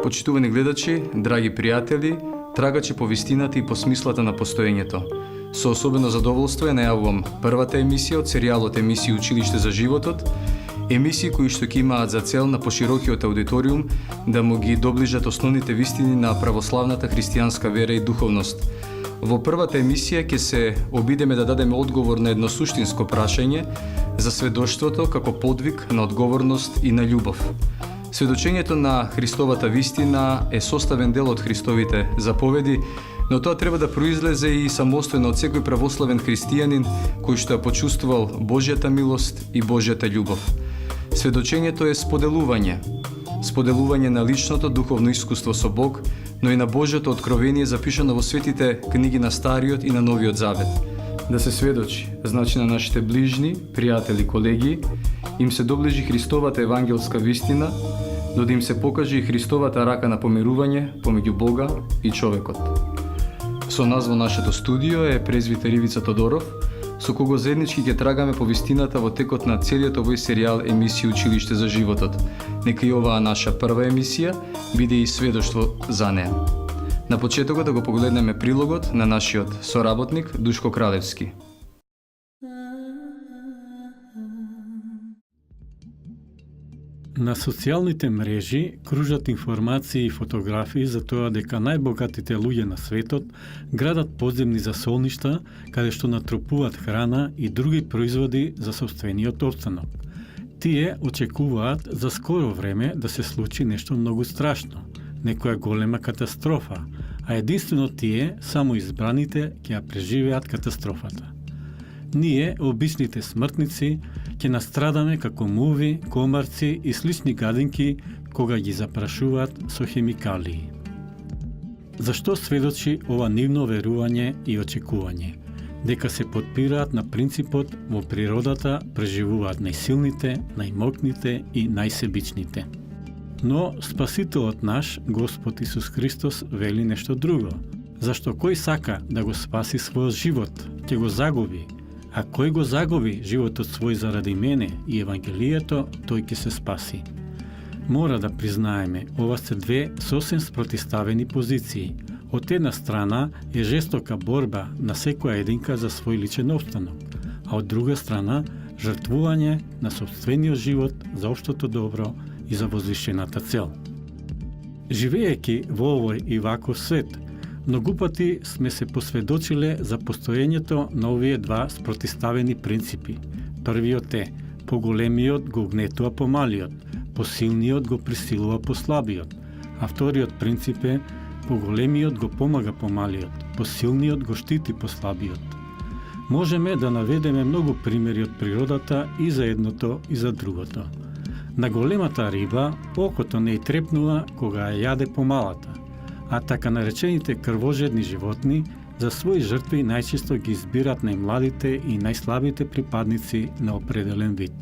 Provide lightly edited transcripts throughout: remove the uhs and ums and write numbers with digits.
почитувани гледачи, драги пријатели, трагачи по вистината и по смислата на постоењето. Со особено задоволство ја најавувам првата емисија од серијалот емисии Училиште за животот, емисии кои што ќе имаат за цел на поширокиот аудиториум да му ги доближат основните вистини на православната христијанска вера и духовност. Во првата емисија ќе се обидеме да дадеме одговор на едно суштинско прашање за сведоштвото како подвиг на одговорност и на љубов. Сведочењето на Христовата вистина е составен дел од Христовите заповеди, но тоа треба да произлезе и самостојно од секој православен христијанин кој што ја почувствувал Божјата милост и Божјата љубов. Сведочењето е споделување на личното духовно искуство со Бог, но и на Божјото откровение запишано во светите книги на Стариот и на Новиот Завет. Да се сведочи, значи на нашите ближни, пријатели, колеги, им се доближи Христовата евангелска вистина, но да им се покаже и Христовата рака на помирување помеѓу Бога и човекот. Со нас во нашето студио е презвитер Ивица Тодоров, со кого заеднички ќе трагаме по вистината во текот на целиот овој серијал емисија Училиште за животот. Нека и оваа наша прва емисија биде и сведоштво за неа. На почетокот да го погледнеме прилогот на нашиот соработник Душко Кралевски. На социјалните мрежи кружат информации и фотографии за тоа дека најбогатите луѓе на светот градат подземни засолништа каде што натрупуваат храна и други производи за сопствениот опстанок. Тие очекуваат за скоро време да се случи нешто многу страшно, некоја голема катастрофа, а единствено тие, само избраните, ќе ја преживеат катастрофата. Ние, обичните смртници, ќе настрадаме како муви, комарци и слични гадинки кога ги запрашуваат со хемикалии. Зашто сведочи ова нивно верување и очекување? Дека се подпираат на принципот во природата преживуваат најсилните, најмокните и најсебичните. Но Спасителот наш, Господ Исус Христос, вели нешто друго. Зашто кој сака да го спаси својот живот, ќе го загуби, а кој го загуби животот свој заради мене и Евангелието, тој ќе се спаси. Мора да признаеме, ова се две сосем спротиставени позиции. Од една страна е жестока борба на секоја единка за свој личен опстанок, а од друга страна жртвување на сопствениот живот за општото добро и за возвишената цел. Живеејќи во овој и ваков свет, многу пати сме се посведочиле за постоењето на овие два спротиставени принципи. Првиот е, поголемиот го гнетува помалиот, посилниот го присилува послабиот, а вториот принцип е, поголемиот го помага помалиот, посилниот го штити послабиот. Можеме да наведеме многу примери од природата и за едното и за другото. На големата риба окото не ја трепнува кога ја јаде помалата, а така наречените крвожедни животни за своји жртви најчесто ги избират најмладите и најслабите припадници на определен вид.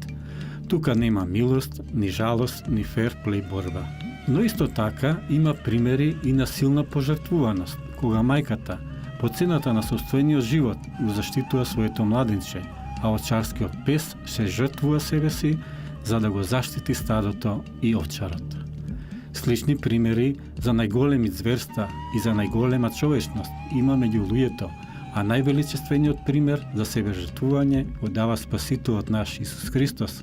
Тука нема милост, ни жалост, ни ферплей борба. Но исто така има примери и на силна пожртвуваност, кога мајката, по цената на собствениот живот, го заштитува своето младенче, а овчарскиот пес се жртвува себе си за да го заштити стадото и овчарот. Слични примери за најголеми зверства и за најголема човечност има меѓу луѓето, а највеличествениот пример за себежртвување го дава Спасителот наш Исус Христос,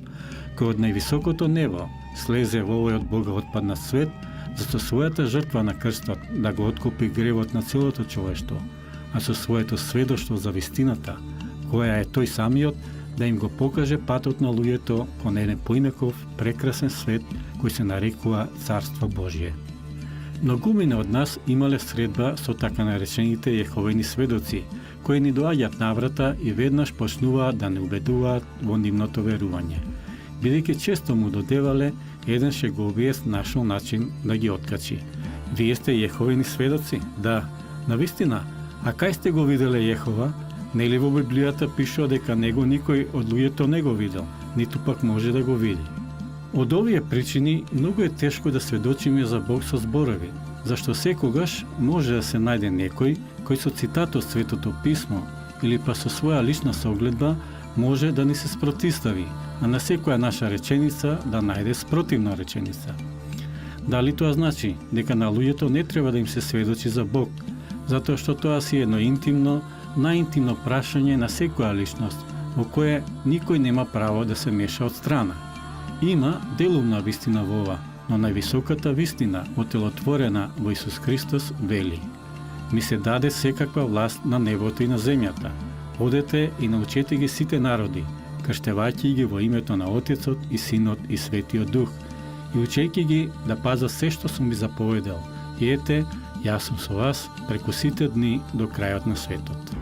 кој од највисокото небо слезе во овој од Бога отпаднат свет, за со својата жртва на крстот да го откупи гревот на целото човештво, а со своето сведоштво за вистината, која е тој самиот, да им го покаже патот на луѓето кон еден поинаков, прекрасен свет кој се нарекува Царство Божие. Многумина од нас имале средба со така наречените Јеховени сведоци, кои ни доаѓаат на врата и веднаш почнуваат да не убедуваат во нивното верување. Бидејќи често му додевале, еден шеговиест нашол начин да ги откачи. Вие сте Јеховени сведоци? Да, навистина. А кај сте го виделе Јехова? Нели во Библијата пишува дека него никој од луѓето не го видел, ниту пак може да го види. Од овие причини многу е тешко да сведочиме за Бог со зборови, зашто секогаш може да се најде некој кој со цитат од Светото Писмо или па со своја лична согледба може да ни се спротистави, а на секоја наша реченица да најде спротивна реченица. Дали тоа значи дека на луѓето не треба да им се сведочи за Бог, затоа што тоа си едно интимно, најинтимно прашање на секоја личност, во кое никој нема право да се меша од страна. Има делумна вистина во ова, но највисоката вистина, отелотворена во Исус Христос, вели: ми се даде секаква власт на небото и на земјата. Одете и научете ги сите народи, крштевајќи ги во името на Отецот и Синот и Светиот Дух, и учејќи ги да пазат се што сум ви заповедал. И ете, јас сум со вас преку сите дни до крајот на светот.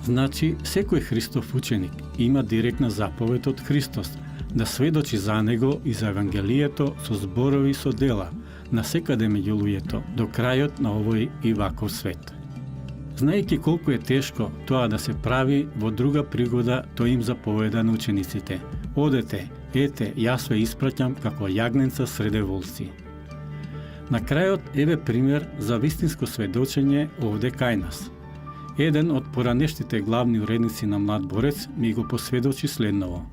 Значи, секој Христов ученик има директна заповед од Христос да сведочи за Него и за Евангелието со зборови и со дела, насекаде меѓу луѓето, до крајот на овој и ваков свет. Знаејќи колку е тешко тоа да се прави, во друга пригода тој им заповеда на учениците: одете, ете, јас ве испраќам како јагненца среде волци. На крајот еве пример за вистинско сведочење овде кај нас. Еден од поранештите главни уредници на Млад борец ми го посведочи следново: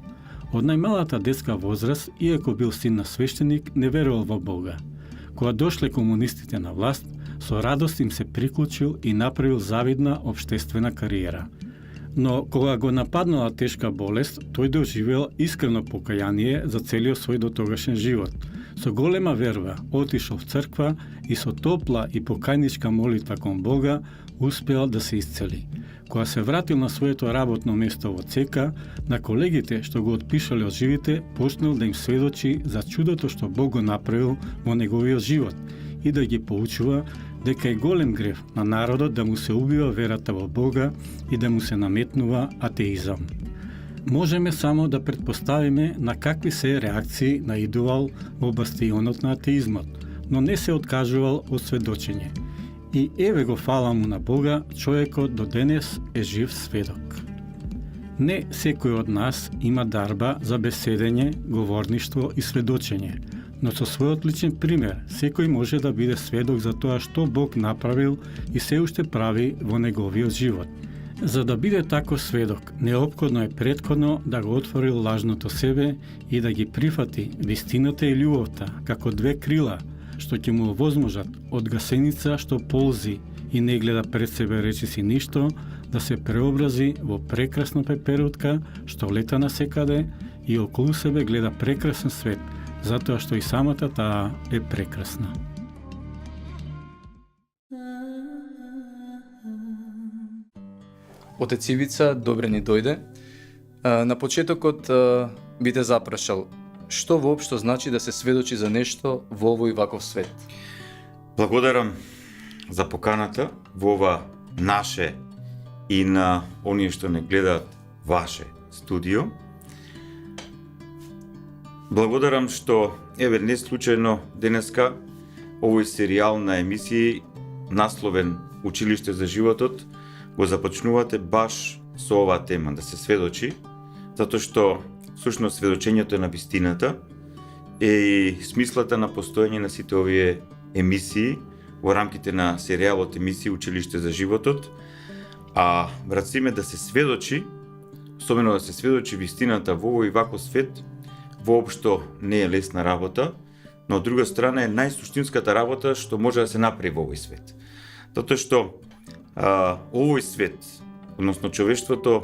од најмалата детска возраст, иако бил син на свештеник, не верувал во Бога. Кога дошле комунистите на власт, со радост им се приклучил и направил завидна општествена кариера. Но кога го нападнала тешка болест, тој доживел искрено покаяние за целиот свој дотогашен живот. Со голема верба отишол в црква и со топла и покајничка молитва кон Бога успеал да се исцели. Кога се вратил на своето работно место во ЦК, на колегите што го отпишале од живите, почнал да им сведочи за чудото што Бог го направил во неговиот живот и да ги поучува дека е голем грев на народот да му се убива верата во Бога и да му се наметнува атеизам. Можеме само да претпоставиме на какви се реакции наидувал во бастионот на атеизмот, но не се откажувал од сведочење. И еве го фала му на Бога, човекот до денес е жив сведок. Не секој од нас има дарба за беседење, говорништво и сведочење, но со својот личен пример секој може да биде сведок за тоа што Бог направил и се уште прави во неговиот живот. За да биде тако сведок, неопходно е претходно да го отвори лажното себе и да ги прифати вистината и љубовта како две крила, што ќе му овозможат од гасеница што ползи и не гледа пред себе речиси ништо, да се преобрази во прекрасна пеперутка што лета насекаде и околу себе гледа прекрасен свет, затоа што и самата таа е прекрасна. Отец Ивица, добре ни дојде. На почетокот би те запрашал, што воопшто значи да се сведочи за нешто во овој ваков свет? Благодарам за поканата во ова наше и на оние што не гледаат ваше студио. Благодарам што, еве, не случајно денеска овој серијал на емисии насловен Училиште за животот го започнувате баш со оваа тема, да се сведочи, затоа што всушност сведочењето на вистината е и смислата на постоење на сите овие емисии во рамките на серијалот емисии Училиште за животот, а врациме да се сведочи, особено да се сведочи вистината во овој ваков свет, воопшто не е лесна работа, но од друга страна е најсуштинската работа што може да се направи во овој свет. Затоа што овој свет, односно човештвото,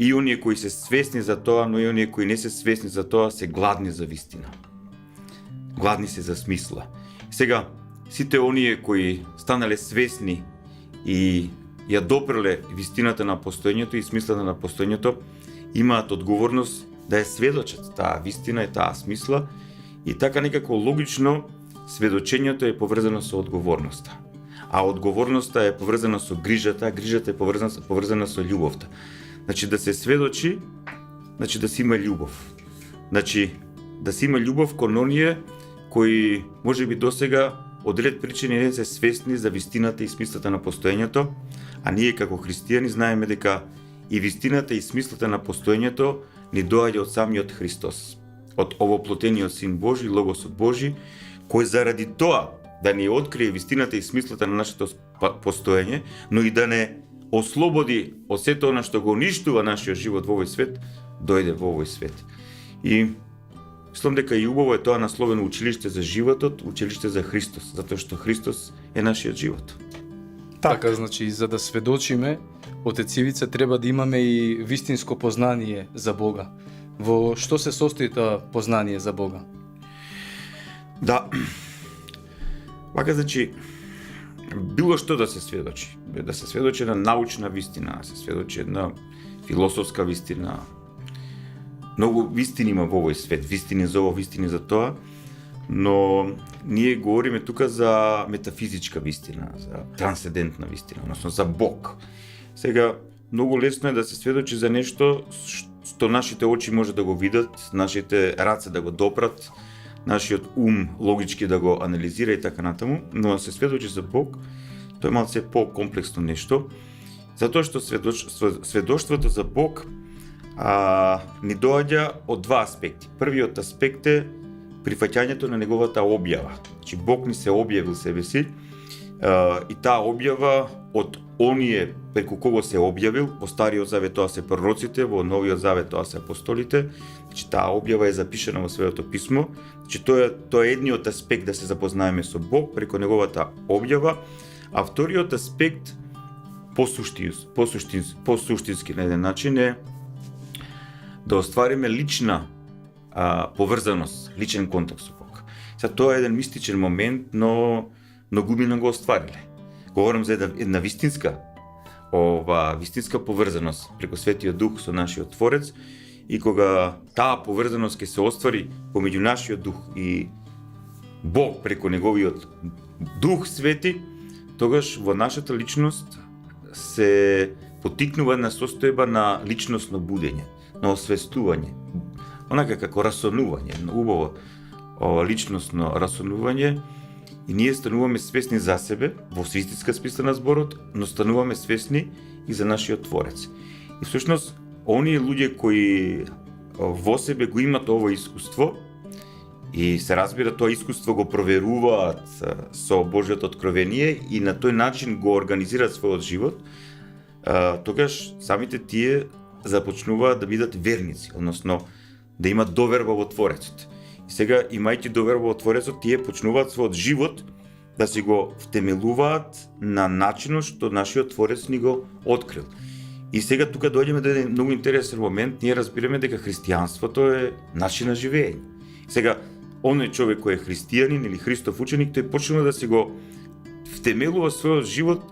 и оние кои се свесни за тоа, но и оние кои не се свесни за тоа, се гладни за вистина. Гладни се за смисла. Сега, сите оние кои станале свесни и ја допреле вистината на постоењето и смислата на постоењето, имаат одговорност да ја сведочат таа вистина и таа смисла, и така некако логично сведочењето е поврзано со одговорноста. А одговорноста е поврзана со грижата, а грижата е поврзана со љубовта. Значи да се сведочи, значи да се има љубов. Значи да се има љубов кон оние кои можеби досега од ред причини не се свесни за вистината и смислата на постоењето, а ние како христијани знаеме дека и вистината и смислата на постоењето ни доаѓа од самиот Христос, од овоплотениот Син Божи, Логосот Божи, кој заради тоа да ни открие вистината и смислата на нашето постоење, но и да не ослободи од сето она што го уништува нашиот живот во овој свет, дојде во овој свет. И мислам дека и убаво е тоа насловено училиште за животот, училиште за Христос, затоа што Христос е нашиот живот. Така, значи, за да сведочиме, отец Ивица, треба да имаме и вистинско познание за Бога. Во што се состои тоа познание за Бога? Да, вака, значи, било што да се сведочи на научна вистина, да се сведочи на философска вистина. Многу вистини има во овој свет, вистини за ово, вистини за тоа, но ние говориме тука за метафизичка вистина, за трансцендентна вистина, односно за Бог. Сега, многу лесно е да се сведочи за нешто што нашите очи може да го видат, нашите раце да го допрат, нашиот ум логички да го анализира и така натаму, но да се сведочи за Бог, тоа е малце по-комплексно нешто, затоа што сведоштвото за Бог ни доаѓа од два аспекти. Првиот аспект е прифаќањето на неговата објава. Значи, Бог ни се објавил себе си и таа објава од оние преку кого се објавил, во Стариот Завет тоа се пророците, во Новиот Завет тоа се апостолите, значи таа објава е запишана во Светото писмо, значи тоа е едниот аспект да се запознаеме со Бог преку неговата објава, а вториот аспект по-суштински на еден начин е да оствариме лична поврзаност, личен контакт со Бог. Сега тоа е еден мистичен момент, но губина го оствариле. Говорам за една вистинска поврзаност преку Светиот Дух со нашиот Творец, и кога таа поврзаност ќе се оствари помеѓу нашиот дух и Бог преку неговиот Дух Свети, тогаш во нашата личност се потикнува на состојба на личносно будење, на освестување, онака како расонување, убаво личносно расонување, и ние стануваме свесни за себе, во вистинска смисла на зборот, но стануваме свесни и за нашиот Творец. И всушност, оние луѓе кои во себе го имат ово искуство, и се разбира тоа искуство го проверуваат со Божјото откровение и на тој начин го организираат својот живот, тогаш самите тие започнуваат да бидат верници, односно да имат доверба во Творецот. И сега, имајќи доверба во Творецот, тие почнуваат својот живот да си го втемелуваат на начинот што нашиот Творец ни го открил. И сега тука доаѓаме до еден многу интересен момент, ние разбираме дека христијанството е начин на живење. Сега, оној човек кој е христијанин или Христов ученик, тој почнува да си го втемелува својот живот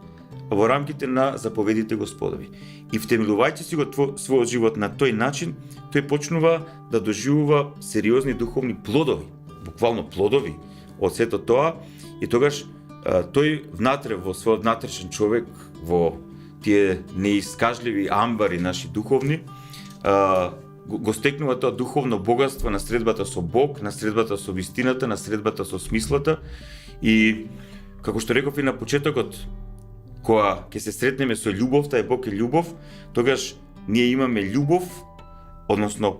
во рамките на заповедите Господови. И втемелувајќи си го својот живот на тој начин, тој почнува да доживува сериозни духовни плодови, буквално плодови од сето тоа, и тогаш тој внатре во својот внатрешен човек, во тие неискажливи амбари наши духовни, го стекнува тоа духовно богатство на средбата со Бог, на средбата со вистината, на средбата со смислата, и како што реков и на почетокот, кога ќе се сретнеме со љубовта, Бог е љубов, тогаш ние имаме љубов, односно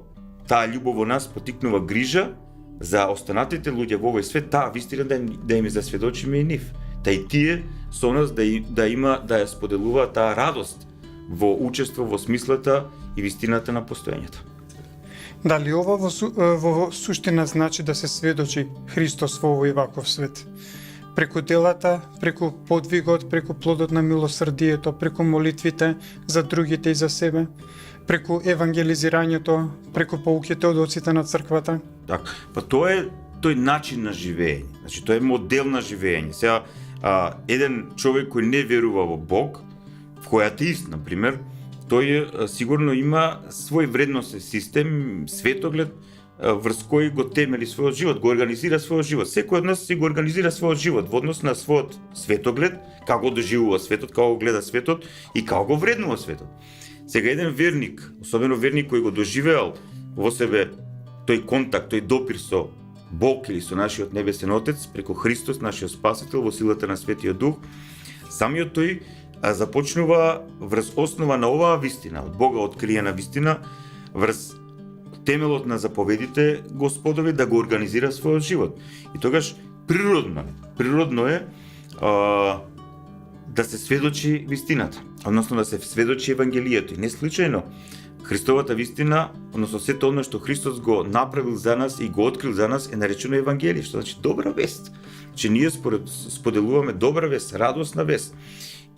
таа љубов во нас потикнува грижа за останатите луѓе во овој свет, таа вистина да им засведочиме и нив. Та и тие со нас да ја споделуваат таа радост во учество во смислата и вистината на постоењето. Дали ова во суштина значи да се сведочи Христос во овој ваков свет? Преку делата, преку подвигот, преку плодот на милосрдието, преку молитвите за другите и за себе, преку евангелизирањето, преку поуките од оците на црквата? Така, па тоа е тој начин на живење, значи тоа е модел на живење. Сега, еден човек кој не верува во Бог, кој е атеист, например, тој сигурно има свој вредносен систем, светоглед, врз кој го темели својот живот, го организира својот живот. Секој од нас си го организира својот живот во однос на својот светоглед, како доживува светот, како го гледа светот и како го вреднува светот. Сега еден верник, особено верник кој го доживеал во себе тој контакт, тој допир со Бог или со нашиот небесен Отец преку Христос, нашиот Спасител, во силата на Светиот Дух, самиот тој започнува врз основа на оваа вистина, од Бога откриена вистина, врз темелот на заповедите Господови да го организира својот живот. И тогаш природно е да се сведочи вистината, односно да се сведочи Евангелието. И не случајно Христовата вистина, односно сето оно што Христос го направил за нас и го открил за нас е наречено евангелие, што значи добра вест. Че ние споделуваме добра вест, радосна вест.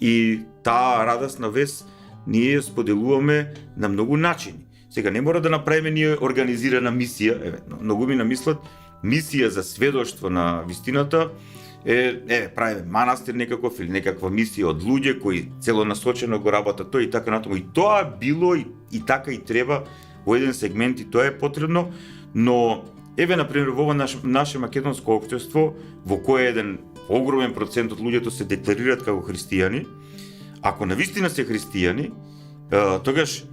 И таа радосна вест ние ја споделуваме на многу начини. Сега не мора да направиме ние организирана мисија, многу ми намислат мисија за сведоштво на вистината правиме манастир некаков или некаква мисија од луѓе кои целонасочено го работат тој и така натаму. И тоа било и така и треба во еден сегмент и тоа е потребно, но например во ова наше македонско општество во кое еден огромен процент од луѓето се декларираат како христијани, ако навистина се христијани, тогаш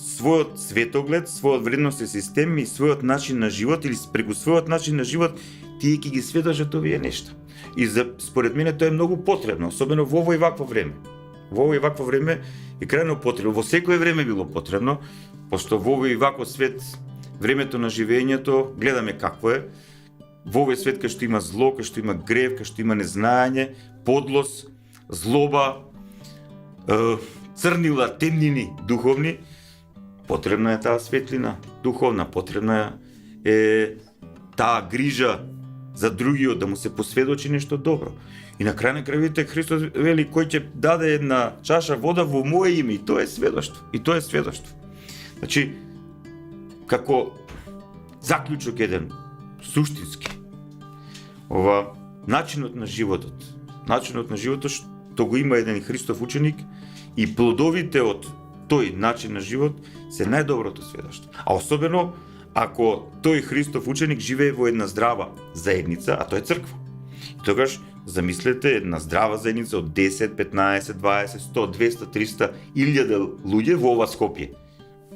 својот светоглед, својот вредностен систем и својот начин на живот или преку својот начин на живот тие ќе ги сведочат овие нешта. И според мене тоа е многу потребно, особено во ово и вакво време. Во ово и вакво време е крајно потребно, во секое време било потребно, пошто во ово и вакво свет времето на живењето гледаме какво е. Во овој свет кај што има зло, кај што има грев, кај што има незнаење, подлост, злоба, црнила, темнини духовни, потребна е таа светлина духовна, потребна е таа грижа за другиот, да му се посведочи нешто добро. И на крај на крајовите Христос вели кој ќе даде една чаша вода во мое име, и тоа е сведоштво. И тоа е сведоштво. Значи, како заклучок еден суштински, ова начинот на животот што го има еден Христов ученик и плодовите од тој начин на живот се најдоброто сведоштво. А особено ако тој Христов ученик живее во една здрава заедница, а тоа е црква. И тогаш замислете една здрава заедница од 10, 15, 20, 100, 200, 300, 1000 луѓе во ова Скопје.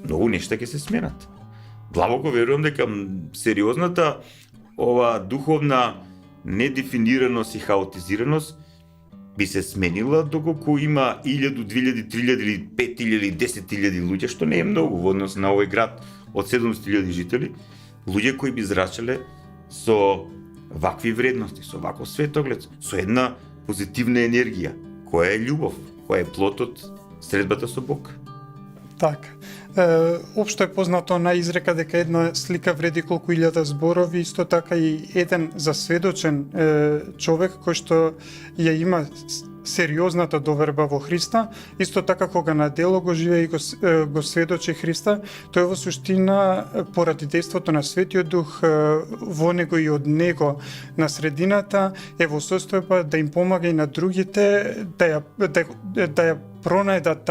Многу нешта ќе се сменат. Длабоко верувам дека сериозната ова духовна недефинираност и хаотизираност би се сменила доколку има 1000, 2000, 3000 или 5000, 10.000 луѓе, што не е многу во однос на овој град од 700.000 жители, луѓе кои би зрачале со вакви вредности, со ваков светоглед, со една позитивна енергија, која е љубов, која е плотот средбата со Бог. Така. Општо е познато на изрека дека една слика вреди колку 1000 зборови, исто така и еден засведочен човек кој што ја има сериозната доверба во Христа, исто така кога на дело го живее и го сведочи Христа, тој во суштина поради дејството на Светиот Дух во него и од него на средината е во состојба да им помага и на другите да ја пронајдат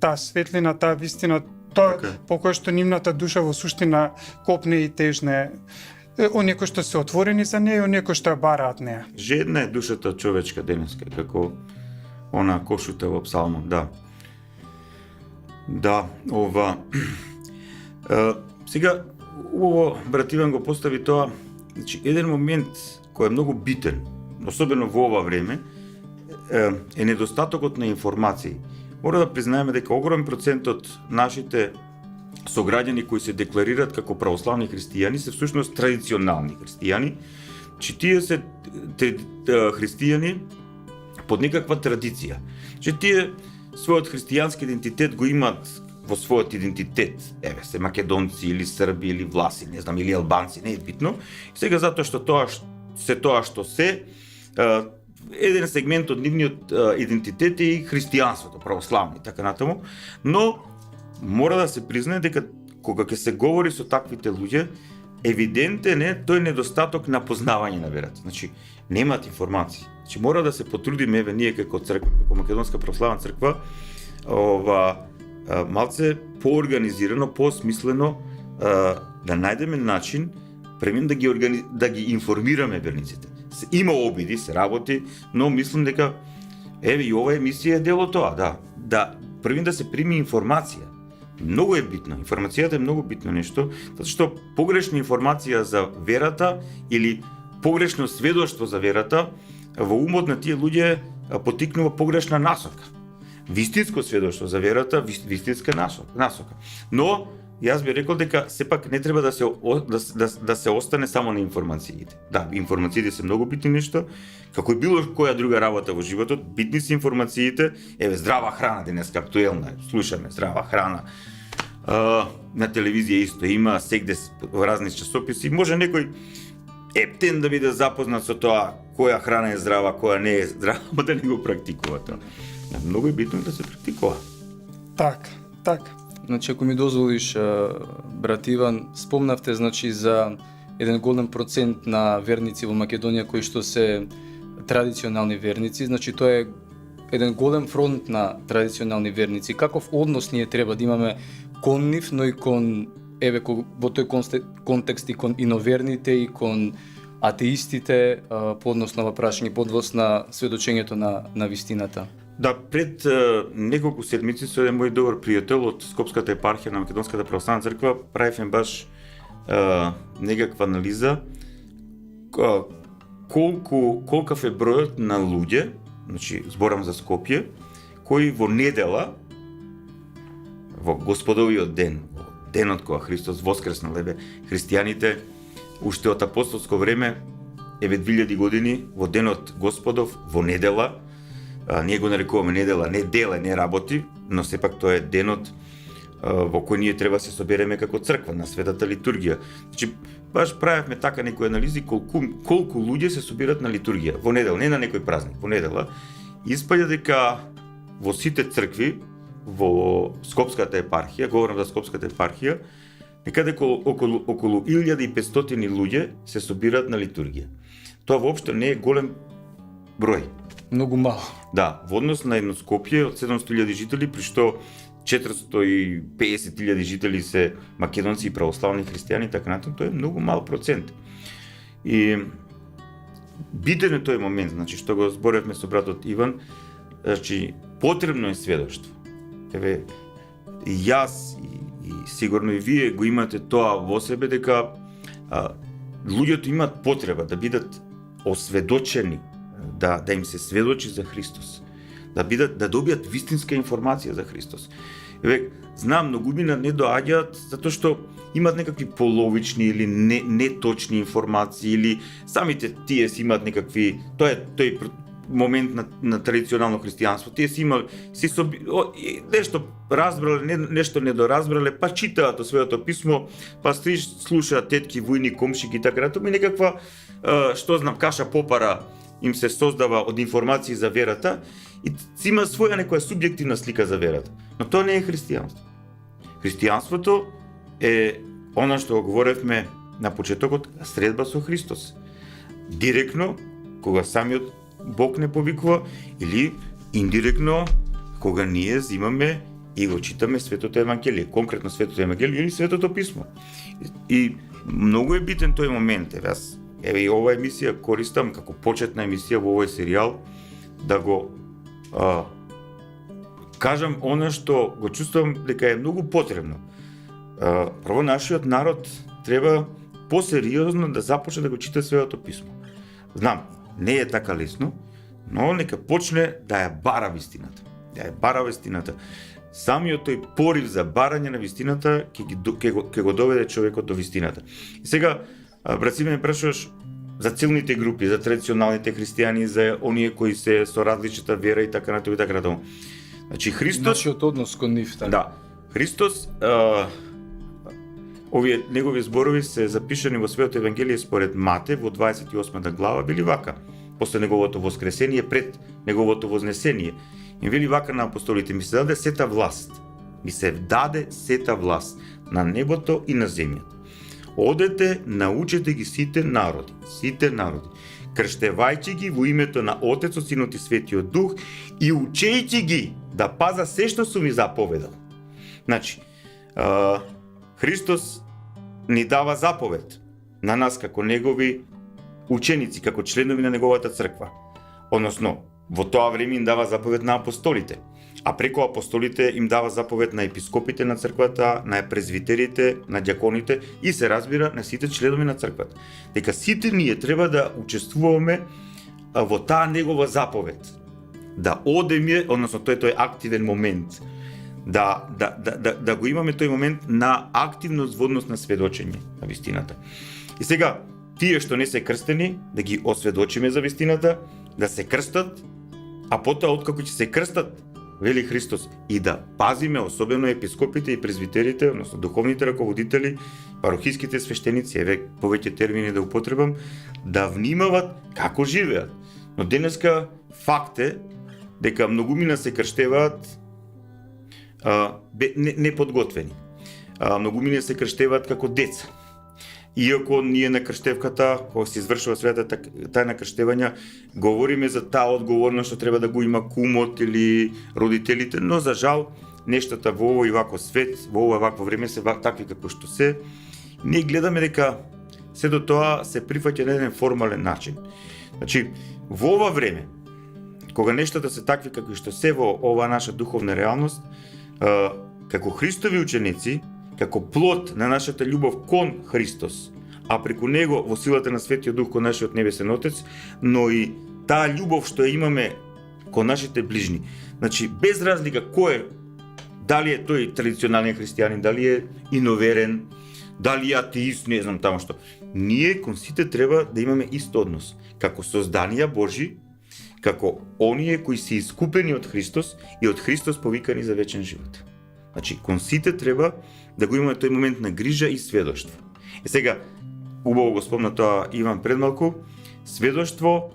таа светлина, таа вистина, тоа по кој што нивната душа во суштина копне и тежне. Оние кои што се отворени за неја, оние кои што ја бараат неја. Жедна е душата човечка денеска, како она кошута во псалмот, да. Да, ова... сега, убаво брат Иван го постави тоа, значи, еден момент кој е многу битен, особено во ова време, е недостатокот на информации. Мора да признаеме дека огромен процент од нашите сограѓани кои се декларираат како православни христијани се всушност традиционални христијани, че тие се христијани под некаква традиција. Че тие својот христијански идентитет го имаат во својот идентитет. Се македонци или срби или власи, не знам, или албанци, не е битно. И сега затоа што тоа што се еден сегмент од нивниот идентитет е и христијанството, православни, така натаму, но мора да се признае дека кога ќе се говори со таквите луѓе, евидентен е тој недостаток на познавање на верата. Значи, немаат информации. Значи, мора да се потрудиме ние како црква, како Македонска православна црква, малце поорганизирано, посмислено да најдеме начин премин да ги информираме верниците. Има обиди, се работи, но мислам дека и ова емисија е дел од тоа, да првин да се прими информација. Многу е битна. Информацијата е многу битно нешто, затоа што погрешна информација за верата или погрешно сведоштво за верата во умот на тие луѓе потикнува погрешна насока. Вистинско сведоштво за верата, вистинска насока. Но јас би рекол дека сепак не треба да се остане само на информациите. Да, информациите се многу битни нешто, како и било која друга работа во животот, битни се информациите. Здрава храна денеска актуелна, слушаме здрава храна. На телевизија исто има, сегде во разни часописи. Може некој ептен да биде запознат со тоа која храна е здрава, која не е здрава, да не го практикува тоа. Многу е битно да се практикува. Така. Значи, ако ми дозволиш, брат Иван, спомнавте, значи, за еден голем процент на верници во Македонија кои што се традиционални верници, значи тоа е еден голем фронт на традиционални верници. Каков однос ние треба да имаме кон нив, но и кон во тој контекст и кон иноверните и кон атеистите по однос на прашање, по однос на сведочењето на вистината. Да, пред неколку седмици со еден мој добар пријател од Скопската епархија на Македонската православна црква правевме баш некаква анализа колкав е бројот на луѓе, значи зборам за Скопје, кои во недела, во Господовиот ден, во денот кога Христос воскреснал, христијаните уште од апостолско време, 2000 години, во денот Господов, во недела, ние го нарекуваме недела, не деле, не работи, но сепак тоа е денот во кој ние треба се собереме како црква на светата литургија. Значи, баш правевме така некои анализи колку луѓе се собират на литургија во недела, не на некој празник, во недела. Испаѓа дека во сите цркви во Скопската епархија, говорам за Скопската епархија, некаде околу 1500 луѓе се собираат на литургија. Тоа воопшто не е голем број. Многу мало. Да, во однос на едно Скопје од 700.000 жители, при што 450.000 жители се македонци и православни христијани, така натаму, тоа е многу мал процент. И битен е тој момент, значи што го зборевме со братот Иван, значи потребно е сведоштво. И јас и сигурно и вие го имате тоа во себе, дека луѓето имаат потреба да бидат осведочени, да им се сведочи за Христос, да добијат вистинска информација за Христос. Знам, многумина не доаѓаат затоа што имаат некакви половични или неточни информации, или самите тие си имаат некакви, тоа е тој момент на традиционално христијанство. Тие си имали нешто разбрале, нешто недоразбрале, па читаат од своето писмо, па слушаат тетки, војни, комшики и така натаму, и некаква што знам, каша попара им се создава од информации за верата и си има своја некоја субјективна слика за верата. Но тоа не е христијанство. Христијанството е она што го говоревме на почетокот, средба со Христос. Директно, кога самиот Бог не повикува, или индиректно, кога ние взимаме и го читаме Светото Евангелие, конкретно Светото Евангелие или Светото Писмо. И многу е битен тој момент. И ова емисија користам како почетна емисија во овој серијал да го кажам она што го чувствувам дека е многу потребно. Прво, нашиот народ треба посериозно да започне да го чита Светото Писмо. Знам, не е така лесно, но нека почне да ја бара вистината. Да ја бара вистината. Самиот тој порив за барање на вистината ќе го доведе човекот до вистината. И сега, брат Симе, ме прашуваш за целните групи, за традиционалните христијани, за оние кои се со различита вера и така натаму и така натаму. Значи Христос, нашиот однос кон нив, така. Да. Христос, овие негови зборови се запишани во Светото Евангелие според Мате во 28 глава, вели вака: после неговото воскресение, пред неговото вознесение, им вели вака на апостолите: ми се даде сета власт, на небото и на земјата. Одете, научете ги сите народи, крштевајќи ги во името на Отецот, Синот и Светиот Дух и учејќи ги да паза се што сум ви заповедал. Значи, Христос ни дава заповед на нас како негови ученици, како членови на неговата црква. Односно, во тоа време им дава заповед на апостолите, а преку апостолите им дава заповед на епископите на црквата, на презвитерите, на ѓаконите и се разбира на сите членови на црквата. Дека сите ние треба да учествуваме во таа негова заповед. Да одеме, односно тој активен момент, да го имаме тој момент на активност во однос на сведочење на вистината. И сега, тие што не се крстени, да ги осведочиме за вистината, да се крстат, а потоа откако ќе се крстат, вели Христос, и да пазиме, особено епископите и презвитерите, односно духовните раководители, парохиските свештеници, еве повеќе термини да употребам, да внимават како живеат. Но денеска факт е дека многумина се крштеваат неподготвени. Многумина се крштеваат како деца. Иако ние на крштевката, кога се извршува светата тајна крштевања, говориме за таа одговорност што треба да го има кумот или родителите, но за жал нештата во овој вако свет, во ова вакво време се такви како што се. Ние гледаме дека се до тоа се прифаќа на еден формален начин. Значи, во ова време, кога нештата се такви како што се во оваа наша духовна реалност, како Христови ученици, како плод на нашата љубов кон Христос, а преку него во силата на Светиот Дух кон нашиот небесен Отец, но и таа љубов што имаме кон нашите ближни. Значи, без разлика кој е, дали е тој традиционален христијанин, дали е иноверен, дали е атеист, не знам тамо што. Ние кон сите треба да имаме ист однос, како созданија Божи, како оние кои се искупени од Христос и од Христос повикани за вечен живот. Значи, кон сите треба да го имаме тој момент на грижа и сведоштво. Сега, убаво го спомна тоа Иван предмалку, сведоштво,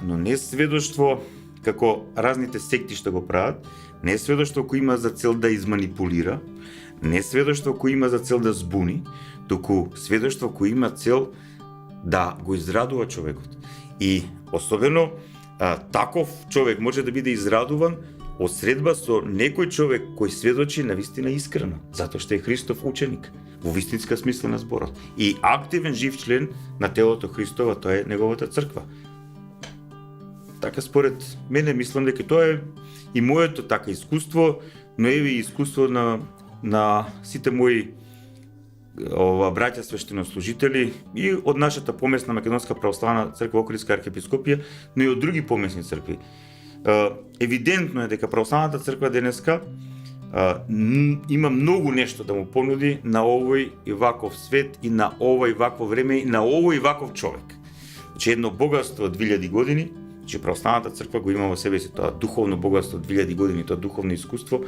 но не сведоштво како разните секти што го прават, не сведоштво кој има за цел да изманипулира, не сведоштво кој има за цел да збуни, туку сведоштво кој има цел да го израдува човекот. И особено таков човек може да биде израдуван од средба со некој човек кој сведочи на вистина искрено, затоа што е Христов ученик, во вистинска смисла на зборот. И активен жив член на телото Христово, тоа е неговата црква. Така според мене мислам дека тоа е и моето така искуство, но еве и искуство на сите мои браќа свештенослужители и од нашата помесна Македонска православна црква Охридска архиепископија, но и од други помесни цркви. Евидентно е дека православната црква денеска има многу нешто да му понуди на овој и ваков свет и на овој вакво време и на овој ваков човек. Значи едно богатство од 2000 години, че православната црква го има во себе си тоа духовно богатство од 2000 години, тоа духовно искуство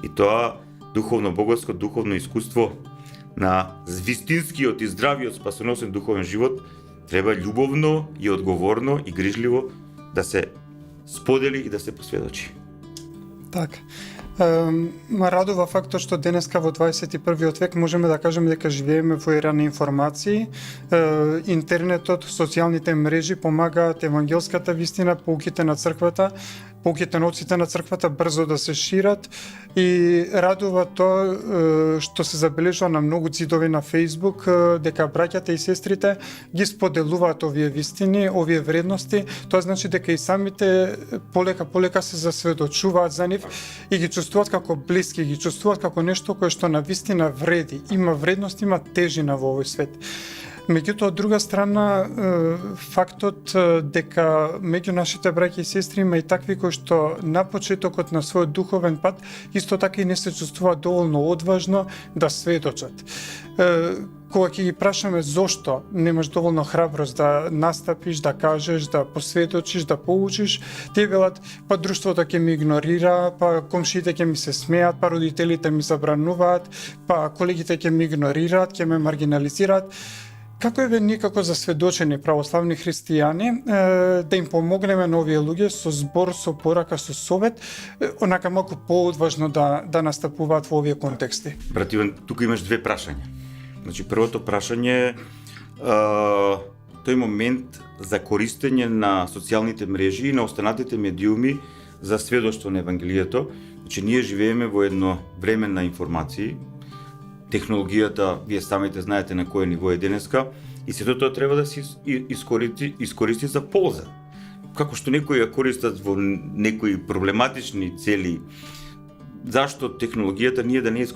и тоа духовно богатство, духовно искуство на вистинскиот и здравиот спасоносен духовен живот треба љубовно и одговорно и грижливо да се сподели и да се посведочи. Така. Ма радува фактот што денеска во 21 век можеме да кажеме дека живееме во ера на информации. Интернетот, социјалните мрежи помагаат евангелската вистина, поуките на црквата, поуките на отците на црквата брзо да се шират и радува тоа што се забележува на многу ѕидови на Facebook дека браќата и сестрите ги споделуваат овие вистини, овие вредности. Тоа значи дека и самите полека се засведочуваат за нив и ги чувствуваат како блиски, ги чувствуваат како нешто кое што на вистина вреди, има вредност, има тежина во овој свет. Меѓутоа, од друга страна, фактот дека меѓу нашите браќи и сестри има и такви кои што на почетокот на својот духовен пат исто така и не се чувствуваат доволно одважно да сведочат. Кога ќе ги прашаме зошто немаш доволно храброст да настапиш, да кажеш, да посведочиш, да поучиш, тие велат, па друштвото ќе ми игнорира, па комшиите ќе ми се смеат, па родителите ми забрануваат, па колегите ќе ми игнорираат, ќе ме маргинализираат. Како е ние како засведочени православни христијани да им помогнеме на овие луѓе со збор, со порака, со совет, онака малку поодважно да настапуваат во овие контексти? Брат Иван, тука имаш две прашања. Значи, првото прашање е тој момент за користење на социјалните мрежи и на останатите медиуми за сведоштво на Евангелието. Значи, ние живееме во едно време на информации. Технологијата, вие самите знаете на кое ниво е денеска, и сето тоа треба да се искористи за полза. Како што некои ја користат во некои проблематични цели, зашто технологијата ние да не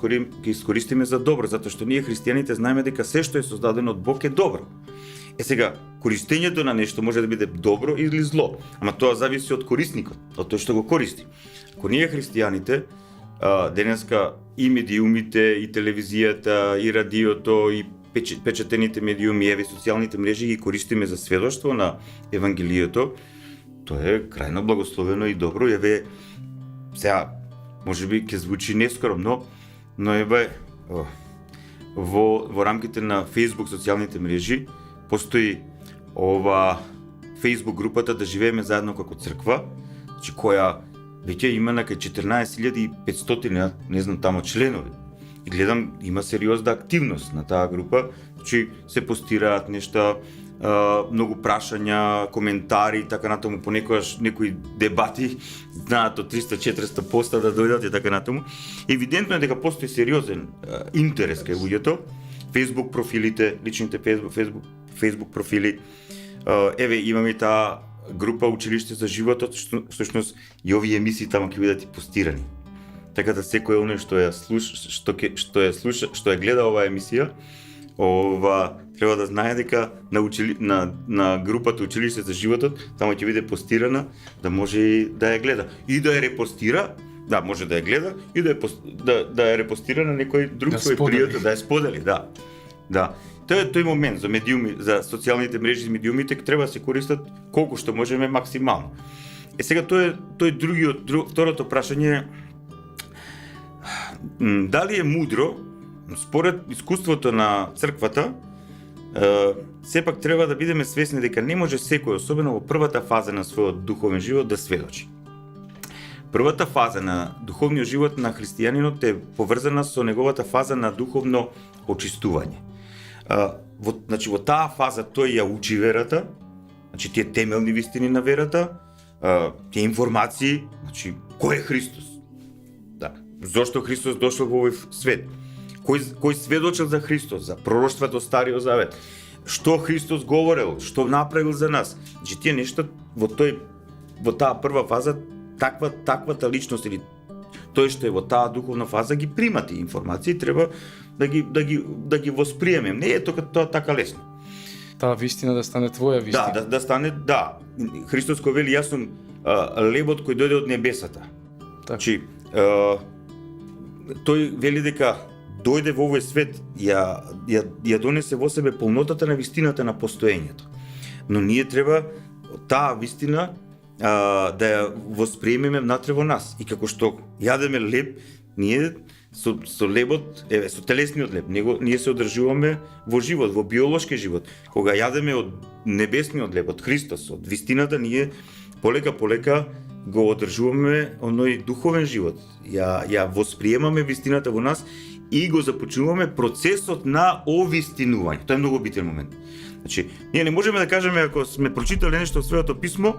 искористиме за добро, затоа што ние христијаните знаеме дека се што е создадено од Бог е добро. Сега, користењето на нешто може да биде добро или зло, ама тоа зависи од корисникот, од тој што го користи. Ако ние христијаните денеска и медиумите, и телевизијата, и радиото, и печатените медиуми, и социјалните мрежи ги користиме за сведоштво на Евангелието, тоа е крајно благословено и добро. сега можеби ќе звучи нескромно, но еве во рамките на Facebook социјалните мрежи постои ова Facebook групата Да живееме заедно како црква, значи која веќе има на 14.500, не знам тамо членови. И гледам има сериозна активност на таа група, значи се постираат нешта, многу прашања, коментари и така натаму, понекогаш некои дебати знаат од 300-400 поста да дојдат и така натаму. Евидентно е дека постои сериозен интерес кај луѓето. Facebook профилите, личните Facebook профили, еве имаме и таа група Училиште за животот, што всушност и овие емисии таму ќе бидат и постирани. Така да секој оној што ја гледа оваа емисија, треба да знае дека на групата Училиште за животот таму ќе биде постирана, да може и да ја гледа и да ја репостира. Да, може да ја гледа и да ја репостира на некој друг свој пријател, да ја сподели, да. Да. Тој момент за медиуми, за социјалните мрежи и медиумите треба да се користат колку што можеме максимално. Сега второто прашање, дали е мудро, според искуството на црквата, сепак треба да бидеме свесни дека не може секој, особено во првата фаза на својот духовен живот, да сведочи. Првата фаза на духовниот живот на христијанинот е поврзана со неговата фаза на духовно очистување. Во таа фаза тој ја учи верата, значи тие темелни вистини на верата, тие информации, значи кој е Христос? Да, зошто Христос дошол во овој свет? Кој сведочил за Христос, за пророштвото Стариот Завет? Што Христос говорел, што направил за нас? Значи тие нешта во таа прва фаза таквата личност или тој што е во таа духовна фаза ги прима тие информации, треба да ги восприемем. Не е тоа така лесно. Таа вистина да стане твоја вистина. Да стане, да. Христос кој вели јас сум лебот кој дојде од небесата. Значи тој вели дека дојде во овој свет, ја донесе во себе полнотата на вистината на постоењето. Но ние треба таа вистина да ја восприемеме внатре во нас. И како што јадеме леб, ние со лебот, со телесниот леб, ние се одржуваме во живот, во биолошки живот. Кога јадеме од небесниот леб, од Христос, од вистината, ние полека го одржуваме оној духовен живот. Ја восприемаме вистината во нас и го започнуваме процесот на овистинување. Тоа е многу битен момент. Значи, ние не можеме да кажеме ако сме прочитале нешто од Светото писмо,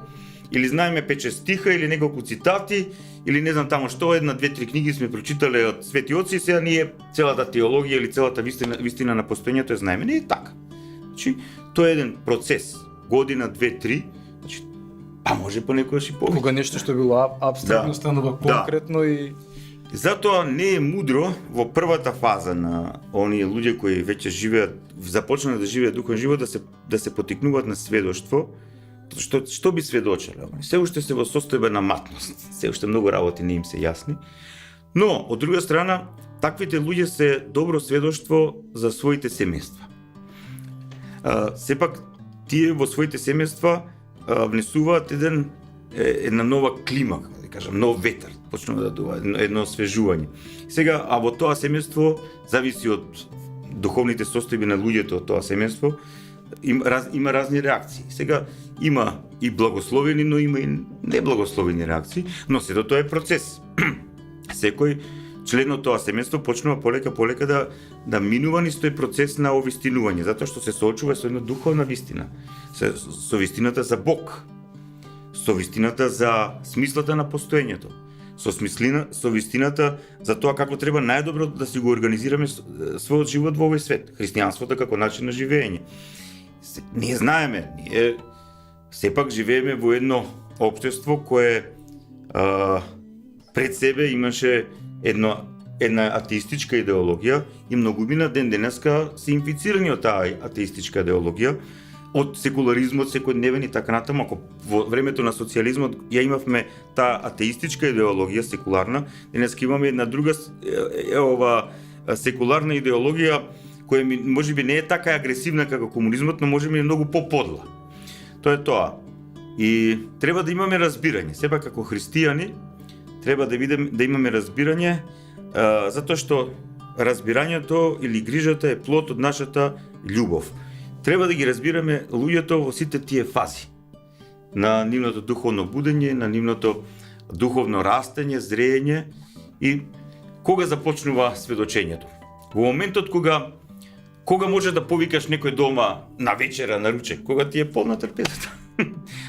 или знаеме 5-6 стиха, или неколку цитати, или не знам тамо што, 1-2-3 книги сме прочитале од свети отци, сега ние целата теологија или целата вистина на постоењето ја знаеме. Не е така. Значи, тоа е еден процес, година, 2-3, значи, па може понекогаш и повеќе. Кога нешто што било абстрактно станува конкретно и затоа не е мудро во првата фаза на оние луѓе кои веќе започнаа да живеат духовен живот да се потикнуваат на сведоштво. Што би сведочеле? Се уште се во состојба на матност, се уште многу работи не им се јасни. Но, од друга страна, таквите луѓе се добро сведоштво за своите семејства. Сепак, тие во своите семејства внесуваат една нова клима, да кажам, нов ветер, почнува да дува, едно освежување. Сега, а во тоа семејство, зависи од духовните состојби на луѓето од тоа семејство, има разни реакции. Сега има и благословени, но има и неблагословени реакции, но сето тоа е процес. Секој член од тоа семејство почнува полека да минува низ тој процес на овистинување, затоа што се соочува со една духовна вистина, со вистината за Бог, со вистината за смислата на постоењето, со вистината за тоа како треба најдобро да си го организираме својот живот во овој свет, христијанството како начин на живење. Ние знаеме, ние сепак живееме во едно општество кое пред себе имаше една атеистичка идеологија и многумина ден денеска се инфицирани од таа атеистичка идеологија, од секуларизмот секојдневен и така натаму. Ако во времето на социјализмот ја имавме таа атеистичка идеологија секуларна, денеска имаме една друга секуларна идеологија која можеби не е така агресивна како комунизмот, но можеби е многу поподла. Тоа е тоа. И треба да имаме разбирање. Сепак како христијани треба да имаме разбирање, затоа што разбирањето или грижата е плод од нашата љубов. Треба да ги разбираме луѓето во сите тие фази на нивното духовно будење, на нивното духовно растење, зреење и кога започнува сведочењето. Во моментот кога може да повикаш некој дома на вечера, на ручек, кога ти е полна трпезата.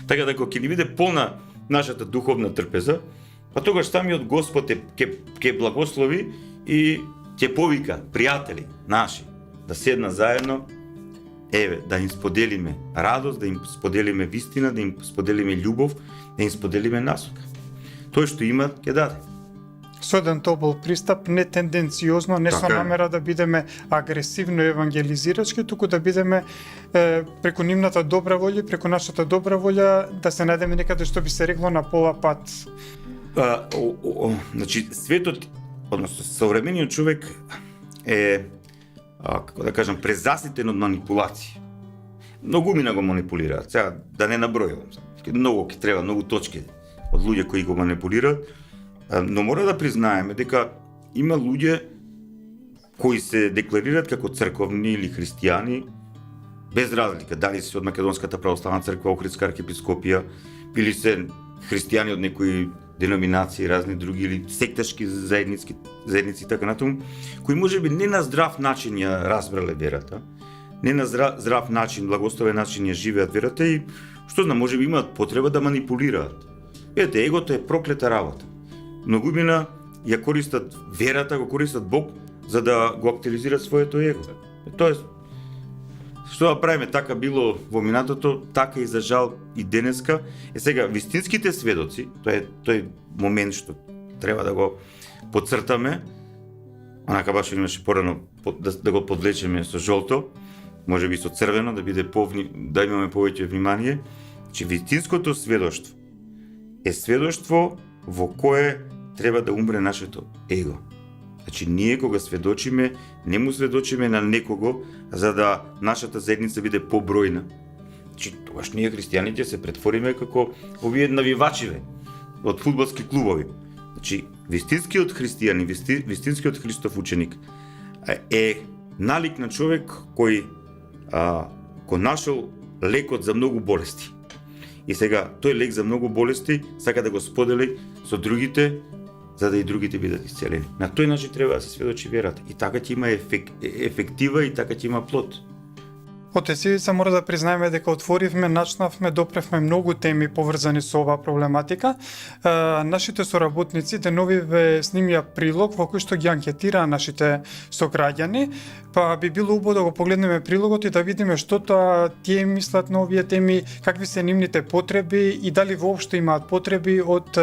Така да кога ќе ни биде полна нашата духовна трпеза, па тогаш самиот Господ ќе благослови и ќе повика пријатели наши да седна заедно, да им споделиме радост, да им споделиме вистина, да им споделиме љубов, да им споделиме насока. Тој што има ќе даде. Со еден топол пристап, не тенденциозно, не со намера да бидеме агресивно евангелизирачки, туку да бидеме преку нивната добра волја, преку нашата добра волја, да се најдеме некаде што би се рекло на пола пат. Значи, светот, односно современиот човек е, како да кажам, презаситен од манипулации. Многу мина го манипулираат. Сега да не набројувам. Многу ќе треба, многу точки од луѓе кои го манипулираат, но мора да признаеме дека има луѓе кои се декларираат како црковни или христијани, без разлика дали се од Македонската православна црква, Охридска архиепископија, или се христијани од некои деноминации, разни други или секташки заедници така натаму, кои можеби не на здрав начин ја разбрале верата, не на здрав начин, благословен начин ја живеат верата и што знам, можеби имаат потреба да манипулираат. Видете, егото е проклета работа. Многумина ја користат верата, го користат Бог за да го активизират своето его. Тоест, што да правиме, така било во минатото, така и за жал и денеска. Сега, вистинските сведоци, тој момент што треба да го подцртаме, онака баш имаше порано да го подлечеме со жолто, може би со црвено, да биде да имаме повеќе внимание, че вистинското сведоштво е сведоштво во кое треба да умре нашето его. Значи, ние кога сведочиме, не му сведочиме на некого, за да нашата заедница биде побројна. Значи, тогаш ние христијаните се претвориме како овие навивачиве од фудбалски клубови. Значи, вистинскиот христијан, вистинскиот Христов ученик е налик на човек кој го нашол лекот за многу болести. И сега, тој лек за многу болести сака да го сподели со другите, за да и другите бидат исцелени. На тој начин треба да се сведочи верата. И така ќе има ефектива и така ќе има плод. Отец Ивица, мора да признаеме дека отворивме, начнавме, допревме многу теми поврзани со оваа проблематика. Нашите соработници деновиве снимија прилог во кој што ги анкетираа нашите сограѓани, па би било убаво да го погледнеме прилогот и да видиме што тоа тие мислат на овие теми, какви се нивните потреби и дали воопшто имаат потреби од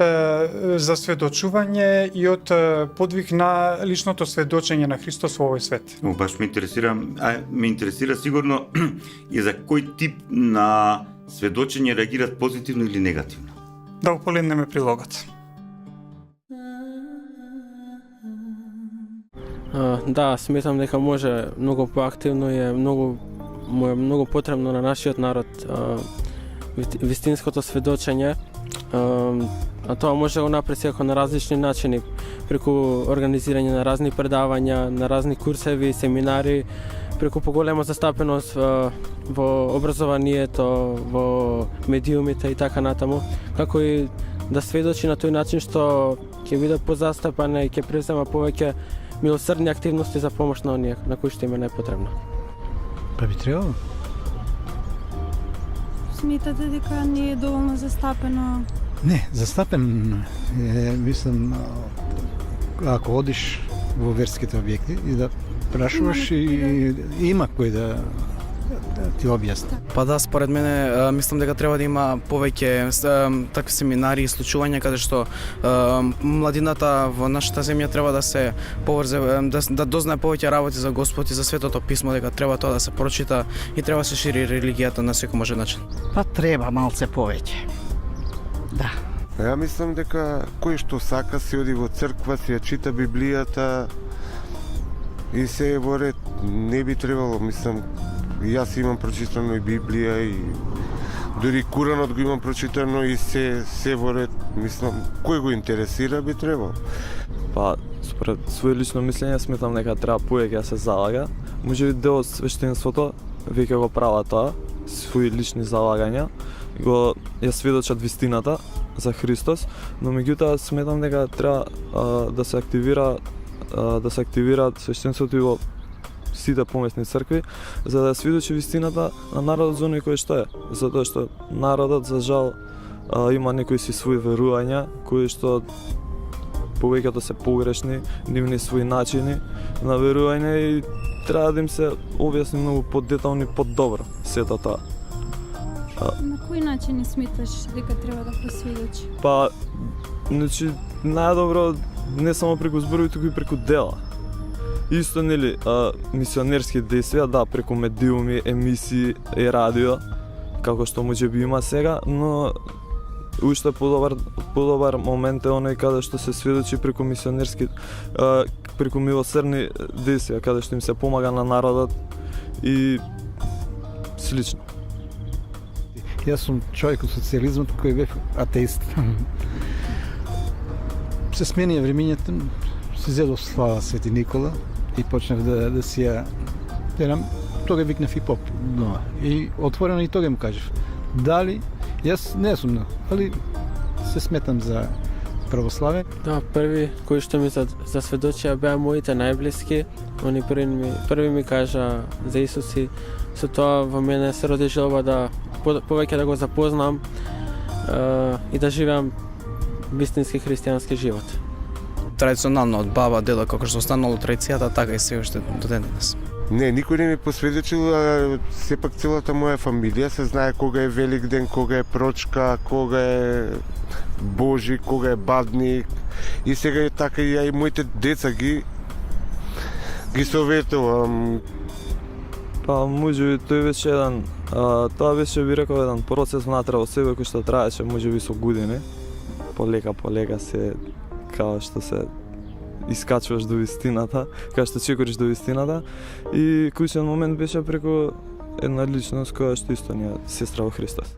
за сведочување и од подвиг на личното сведочење на Христос во овој свет. Баш ме интересира сигурно и за кој тип на сведочење реагираат позитивно или негативно. Да го погледнеме прилогот. Да, сметам дека може многу поактивно и е многу потребно на нашиот народ вистинското сведочење. А тоа може да го направи секој на различни начини, преку организирање на разни предавања, на разни курсеви, семинари, преку поголема застапеност во образованието, во медиумите и така натаму, како и да сведочи на тој начин што ќе биде позастапана и ќе презема повеќе милосрдни активности за помош на оние на кои што им е најпотребно. Па би требало? Смитате дека не е доволно застапено? Не, застапен е, мислам, ако одиш во верските објекти и да прашуваш и има кој да ти објасни. Па да, според мене мислам дека треба да има повеќе такви семинари и случувања каде што младината во нашата земја треба да се поврзе, да дознае повеќе работи за Господ и за Светото писмо, дека треба тоа да се прочита и треба да се шири религијата на секој можен начин. Па треба малце повеќе. Да. Ја мислам дека кој што сака си оди во црква, си ја чита Библијата и се е во ред. Не би требало, мислам, и јас имам прочитано и Библија и Дури Куранот го имам прочитано и се во ред. Мислам, кој го интересира би требало. Па, според своје лично мислење сметам дека треба повеќе да се залага. Можеби дел од свештенството веќе го прават тоа, своји лични залагања, го ја сведочат вистината за Христос, но меѓутоа сметам дека треба да се активира свештенството и во сите помесни цркви, за да сведочи вистината на народот за оној кој што е. Затоа што народот, за жал, има некои си своји верувања, кои што повеќето се погрешни, нивни своји начини на верување и треба да им се објасни многу подетално и подобро сето тоа. На кој начин сметаш дека треба да просведочи? Па, значи, најдобро не само преку зборови, туку и преку дела. Исто, нели, мисионерски действија, да, преку медиуми, емисии и радио, како што можеби има сега, но уште подобар момент е оној каде што се сведочи преку мисионерски, преку милосрдни действија, каде што им се помага на народот и слично. Јас сум човек од социјализмот кој бев атеист. Се сменија времињата, се зедов слава Свети Никола и почнав да си ја терам, тога викнав и поп. И отворено и тога му кажав. Дали, јас не сум, али се сметам за православен. Да, први кои што ми засведочија беа моите најблиски. Они први ми кажа за Исус и со тоа во мене се роди желба да повеќе да го запознам и да живеам вистински христијански живот. Традиционално од баба, дедо, како што останало традицијата, така и се уште до ден денес. Не, никој не ми посведочил, а сепак целата моја фамилија се знае кога е Великден, кога е Прочка, кога е Божи, кога е Бадник. И сега е така и ја и моите деца ги советувам. Па, можеби тој беше еден, тоа беше, би рекол, еден процес внатре во себе кој што траеше можеби со години. Полека се, као што се искачуваш до вистината, као што чекориш до вистината. И клучен момент беше преку една личност која што исто ни е сестра во Христос.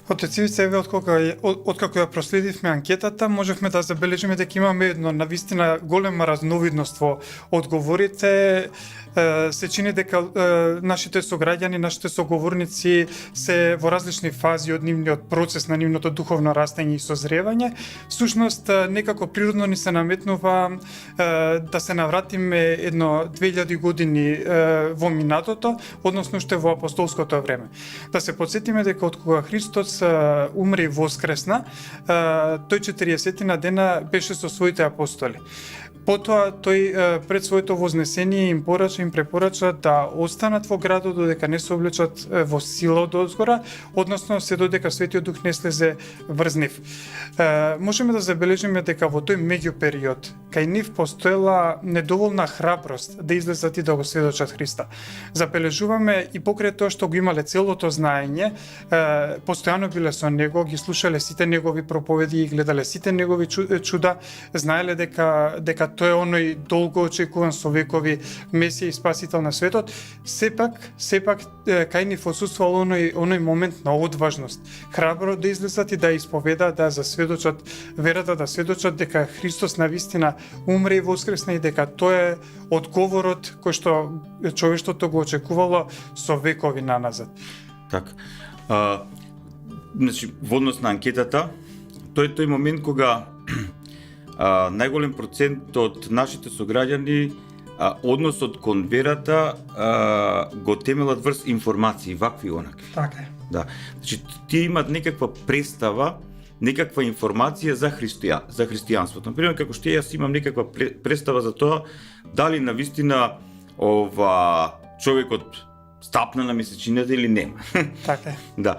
Отец Ивица, еве откако ја проследивме анкетата, можевме да забележиме дека имаме едно навистина голема разновидност во одговорите. Се чини дека нашите сограѓани, нашите соговорници се во различни фази од нивниот процес на нивното духовно растење и созревање. Всушност, некако природно ни се наметнува да се навратиме едно 2000 години во минатото, односно уште во апостолското време. Да се подсетиме дека од кога Христос умре и воскресна, тој 40 дена беше со своите апостоли. Потоа тој пред своето вознесение им препорача да останат во градот додека не се облечат во сила од озгора, односно се додека Светиот Дух не слезе врз нив. Можеме да забележиме дека во тој меѓупериод кај нив постоела недоволна храброст да излезат и да го сведочат Христа. Забележуваме и покрај тоа што го имале целото знаење, постојано биле со него, ги слушале сите негови проповеди и гледале сите негови чуда, знаеле дека тој е оној долго очекуван со векови Месија и Спасител на светот. Сепак кај нив отсуствувал оној момент на одважност, храбро да излезат и да исповедаат, да засведочат верата, да сведочат дека Христос навистина умре и воскресна и дека тој е одговорот кој што човештвото го очекувало со векови наназад. Така. Значи, во однос на анкетата, тој момент кога најголем процент од нашите сограѓани односот кон верата го темелат врз информации, вакви и онакви. Така е. Да. Значи, тие имат некаква представа, некаква информација за христијанството. Например, како што јас имам некаква представа за тоа дали навистина човекот стапна на месечината или нема. Така е. Да.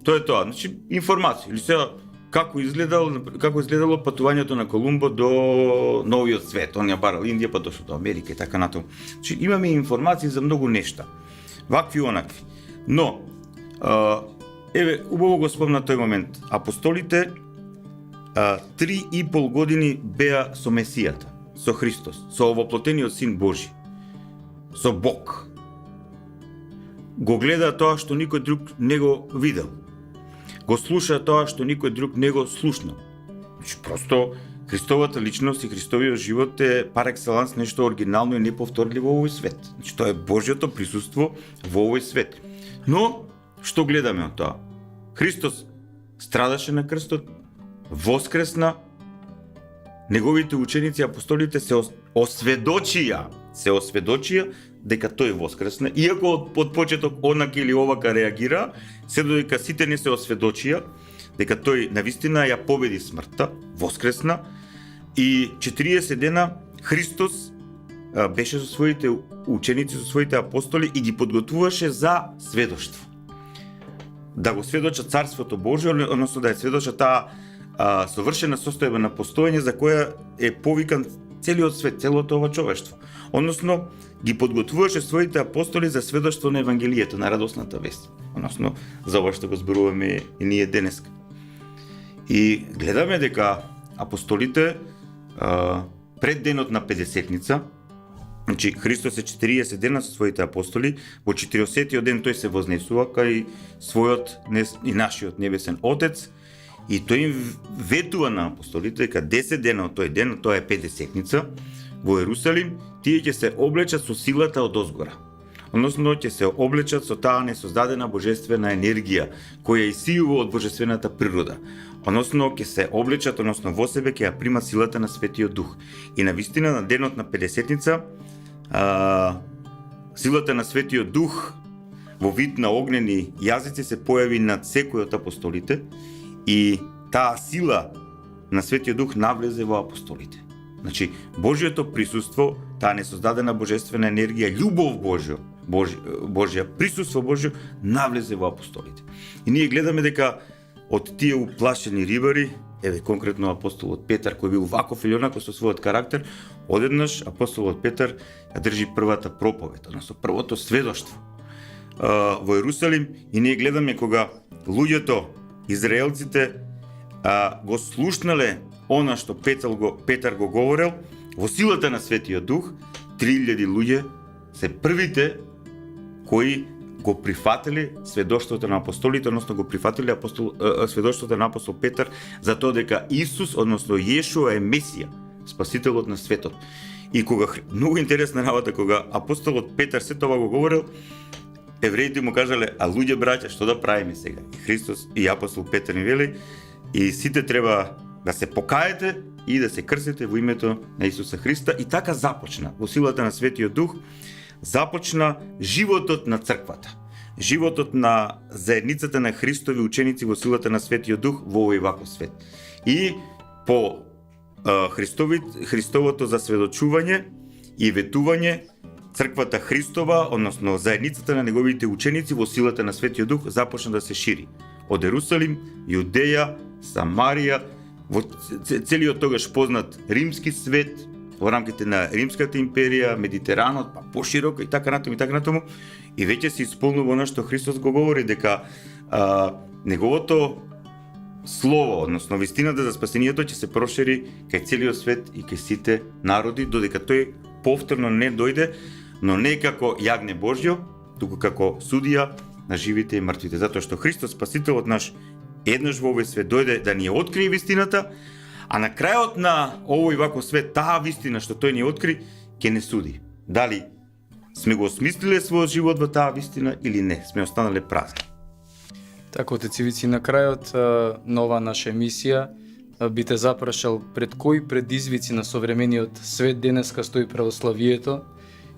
Тоа е тоа. Значи, информација. Или сега како изгледало патувањето на Колумбо до новиот свет. Он ја барал Индија, па дошол до Америка и така натаму. Значи, имаме информации за многу нешта. Вакви и онакви. Но, еве, убаво го спомна тој момент. Апостолите 3,5 години беа со Месијата, со Христос, со овоплотениот Син Божи, со Бог. го гледа тоа што никој друг не го видел. Го слуша тоа што никој друг не го слушнал. Значи, просто Христовата личност и Христовиот живот е пар екселанс нешто оригинално и неповторливо во овој свет. Значи, тоа е Божјото присуство во овој свет. Но, што гледаме од тоа? Христос страдаше на крстот, воскресна, неговите ученици, апостолите се осведочија дека тој воскресна, иако од почеток онака или овака реагира, се додека сите не се осведочија дека тој навистина ја победи смртта, воскресна, и 40 дена Христос беше со своите ученици, со своите апостоли и ги подготвуваше за сведоштво. Да го сведочат Царството Божие, односно да ја сведочат таа совршена состојба на постоење за која е повикан целиот свет, целото ова човештво. Односно, ги подготвуваше своите апостоли за сведоштво на Евангелието, на радосната вест. Односно, за ова што го зборуваме и ние денеска. И гледаме дека апостолите пред денот на Педесетница, значи Христос е 40 дена со своите апостоли, во 40-тиот ден тој се вознесува кај својот и нашиот небесен Отец, и тој им ветува на апостолите дека 10 дена од тој ден, тоа е Педесетница, во Ерусалим, тие ќе се облечат со силата од озгора. Односно, ќе се облечат со таа несоздадена божествена енергија, која исијува од божествената природа. Односно, ќе се облечат, односно во себе ќе ја примат силата на Светиот Дух. И навистина на денот на Педесетница, силата на Светиот Дух во вид на огнени јазици се појави над секој од апостолите и таа сила на Светиот Дух навлезе во апостолите. Значи, Божјото присуство, таа несоздадена божествена енергија, љубов Божја, присуство Божјо навлезе во апостолите. И ние гледаме дека од тие уплашени рибари, еве конкретно апостолот Петар, кој бил ваков или онако со својот карактер, одеднаш апостолот Петар ја држи првата проповед, односно првото сведоштво во Ерусалим, и ние гледаме кога луѓето, израелците, го слушнале она што Петар го говорел, во силата на Светиот Дух, 3000 луѓе се првите кои го прифатили сведоштвото на апостолите, односно го прифатили сведоштвото на апостол Петар за тоа дека Исус, односно Јешуа е Месија, спасителот на светот. И кога, многу интересна работа, кога апостолот Петар се тоа го говорил, евреите му кажале: а луѓе браќа, што да правиме сега? И Христос и апостол Петар ни вели: и сите треба да се покаете и да се крстите во името на Исуса Христа. И така започна, во силата на Светиот Дух, започна животот на црквата. Животот на заедницата на Христови ученици во силата на Светиот Дух во овој ваков свет. И по Христовото засведочување и ветување, црквата Христова, односно заедницата на неговите ученици во силата на Светиот Дух, започна да се шири. Од Ерусалим, Јудеја, Самарија, во целиот тогаш познат римски свет, во рамките на Римската империја, Медитеранот, па пошироко и така натаму, и веќе се исполнува она што Христос го говори, дека неговото слово, односно вистината за спасението ќе се прошири кај целиот свет и кај сите народи, додека тој повторно не дојде, но не како јагне Божјо, туку како судија на живите и мртвите. Затоа што Христос, спасителот наш, еднаш во овој свет дојде да ни открие вистината, а на крајот на овој ваков свет, таа вистина што тој ни откри, ќе не суди. Дали сме го осмислиле својот живот во таа вистина или не, сме останале празни. Така, отецивици, на крајот на оваа наша емисија би те запрашал пред кои предизвици на современиот свет денеска стои православието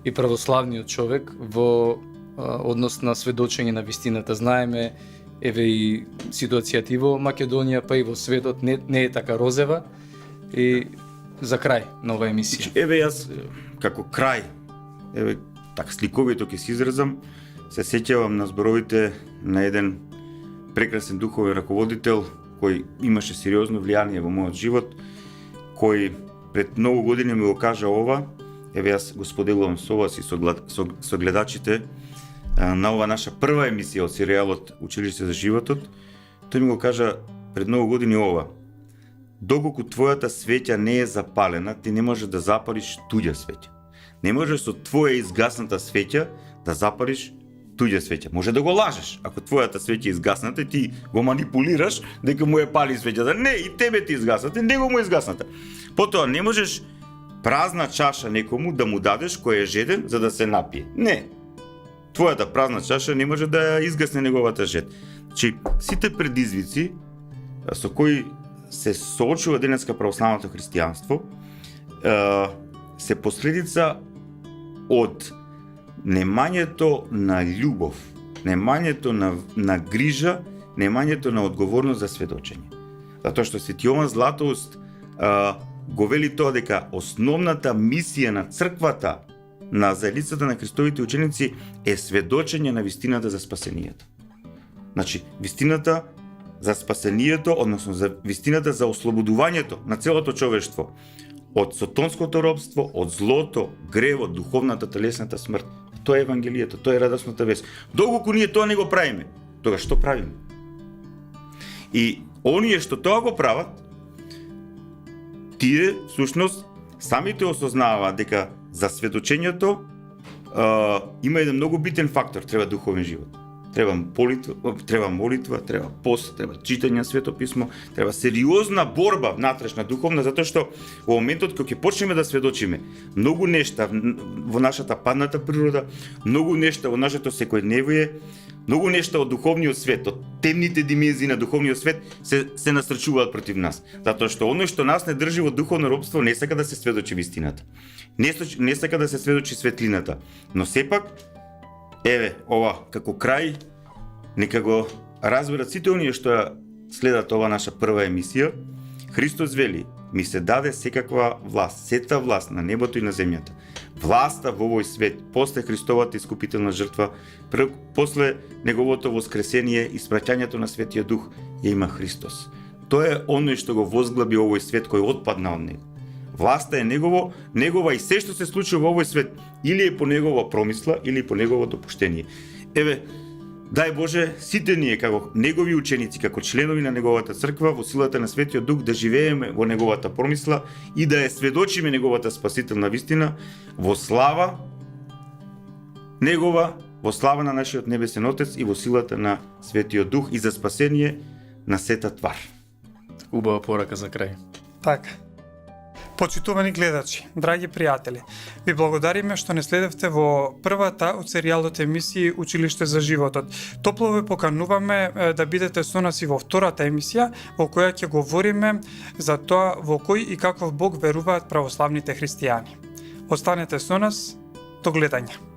и православниот човек во однос на сведочење на вистината. Знаеме, еве и ситуацијата во Македонија, па и во светот не е така розева. И за крај на оваа емисија. Еве јас како крај, еве така сликовито ќе се изразам, се сеќавам на зборовите на еден прекрасен духовен раководител кој имаше сериозно влијание во мојот живот, кој пред многу години ми го кажа ова, еве јас го споделувам со вас и со гледачите на ова наша прва емисија од серијалот Училиште за животот. Тој ми го кажа пред многу години ова: доколку твојата свеќа не е запалена, ти не можеш да запалиш туѓа свеќа. Не можеш со твоја изгасната свеќа да запалиш туѓе свеќе. Може да го лажеш. Ако твојата свеќа е изгасната, ти го манипулираш дека му е пали свеќата. Не, и тебе ти изгасната, него му е изгасната. Потоа не можеш празна чаша некому да му дадеш кој е жеден за да се напие. Не. Твојата празна чаша не може да ја изгасне неговата жед. Значи, сите предизвици со кои се соочува денеска православното христијанство се последица од немањето на љубов, немањето на грижа, немањето на одговорност за сведочење. Затоа што Свети Јован Златоуст го вели тоа дека основната мисија на црквата, на заедницата на Христовите ученици е сведочење на вистината за спасението. Значи, вистината за спасението, односно за вистината за ослободувањето на целото човештво од сотонското робство, од злото, гревот, духовната, телесната смрт. Тоа е Евангелието, тоа е радосната вест. Доколку ние тоа не го правиме, тога што правиме? И оние што тоа го прават, тие, всушност, самите осознаваат дека за сведочењето има еден многу битен фактор, треба духовен живот. Треба молитва, треба пост, треба читање на Свето писмо, треба сериозна борба внатрешна духовна, затоа што во моментот кога ќе почнеме да сведочиме многу нешта во нашата падната природа, многу нешта во нашето секојдневие, многу нешта од духовниот свет, од темните димензии на духовниот свет се настрчуваат против нас. Затоа што оној што нас не држи во духовно робство не сака да се сведочи вистината. Не сака да се сведочи светлината, но сепак еве, ова, како крај, нека го разберат сите оние што следат ова наша прва емисија. Христос вели, ми се даде секаква власт, сета власт на небото и на земјата. Власта во овој свет, после Христовата искупителна жртва, после неговото воскресение и спраќањето на Светиот Дух, ја има Христос. Тоа е оној што го возглаби овој свет кој отпадна од него. Власта е негова и се што се случува во овој свет, или е по негова промисла, или по негово допуштение. Еве, дај Боже, сите ние како негови ученици, како членови на неговата црква, во силата на Светиот Дух, да живееме во неговата промисла и да ја сведочиме неговата спасителна вистина во слава негова, во слава на нашиот небесен Отец и во силата на Светиот Дух и за спасение на сета твар. Убава порака за крај. Така. Почитувани гледачи, драги пријатели, ви благодариме што не следевте во првата од серијалот емисии Училиште за животот. Топло ви покануваме да бидете со нас и во втората емисија, во која ќе говориме за тоа во кој и каков Бог веруваат православните христијани. Останете со нас, до гледање.